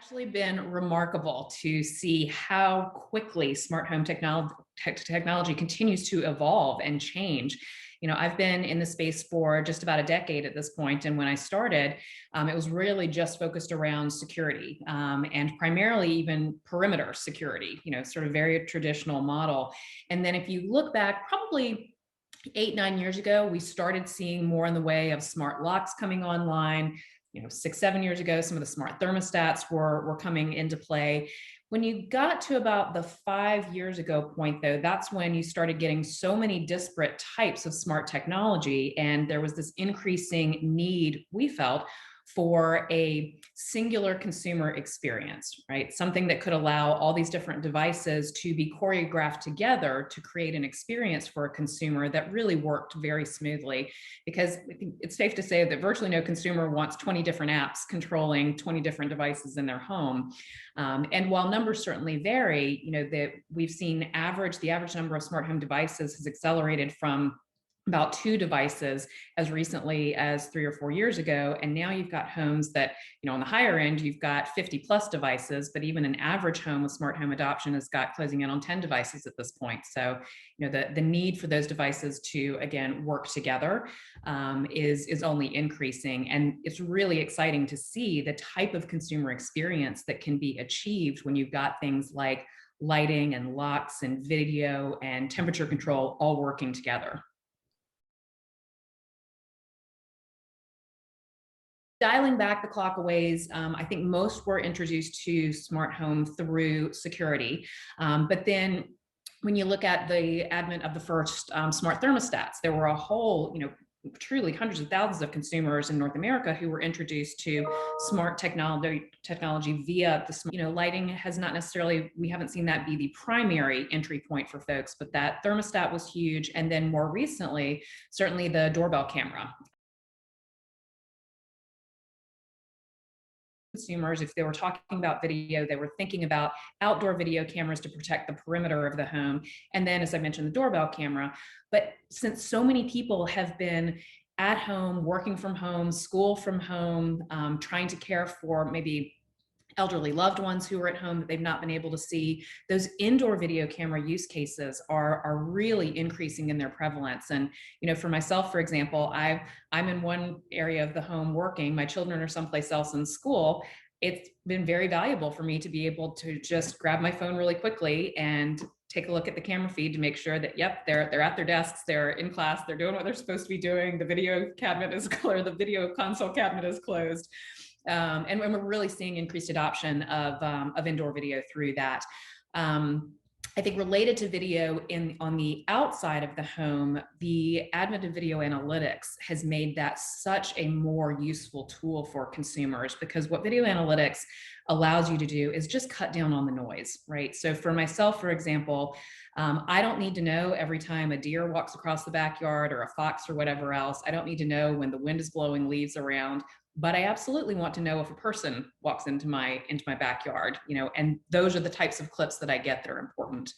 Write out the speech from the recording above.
Actually been remarkable to see how quickly smart home technology continues to evolve and change. I've been in the space for just about a decade at this point, and when I started, it was really just focused around security, and primarily even perimeter security. Sort of very traditional model. And then if you look back, probably 8, 9 years ago, we started seeing more in the way of smart locks coming online. 6, 7 years ago, some of the smart thermostats were coming into play. When you got to about the 5 years ago point, though, that's when you started getting so many disparate types of smart technology. And there was this increasing need, we felt, for a singular consumer experience, right? Something that could allow all these different devices to be choreographed together to create an experience for a consumer that really worked very smoothly. Because I think it's safe to say that virtually no consumer wants 20 different apps controlling 20 different devices in their home. And while numbers certainly vary, that we've seen the average number of smart home devices has accelerated from about 2 devices as recently as 3 or 4 years ago. And now you've got homes that, on the higher end, you've got 50 plus devices, but even an average home with smart home adoption has got closing in on 10 devices at this point. So, the need for those devices to, again, work together is only increasing. And it's really exciting to see the type of consumer experience that can be achieved when you've got things like lighting and locks and video and temperature control all working together. Dialing back the clock a ways, I think most were introduced to smart home through security. But then when you look at the advent of the first smart thermostats, there were a whole, truly hundreds of thousands of consumers in North America who were introduced to smart technology via lighting has not necessarily, we haven't seen that be the primary entry point for folks, but that thermostat was huge. And then more recently, certainly the doorbell camera. Consumers, if they were talking about video, they were thinking about outdoor video cameras to protect the perimeter of the home. And then, as I mentioned, the doorbell camera. But since so many people have been at home, working from home, school from home, trying to care for maybe elderly loved ones who are at home that they've not been able to see, those indoor video camera use cases are really increasing in their prevalence. And for myself, for example, I'm in one area of the home working, my children are someplace else in school. It's been very valuable for me to be able to just grab my phone really quickly and take a look at the camera feed to make sure that, yep, they're at their desks, they're in class, they're doing what they're supposed to be doing. The video cabinet is closed, the video console cabinet is closed. And we're really seeing increased adoption of indoor video through that. I think related to video on the outside of the home, the advent of video analytics has made that such a more useful tool for consumers, because what video analytics allows you to do is just cut down on the noise, right? So for myself, for example, I don't need to know every time a deer walks across the backyard or a fox or whatever else. I don't need to know when the wind is blowing leaves around. But I absolutely want to know if a person walks into my backyard, and those are the types of clips that I get that are important.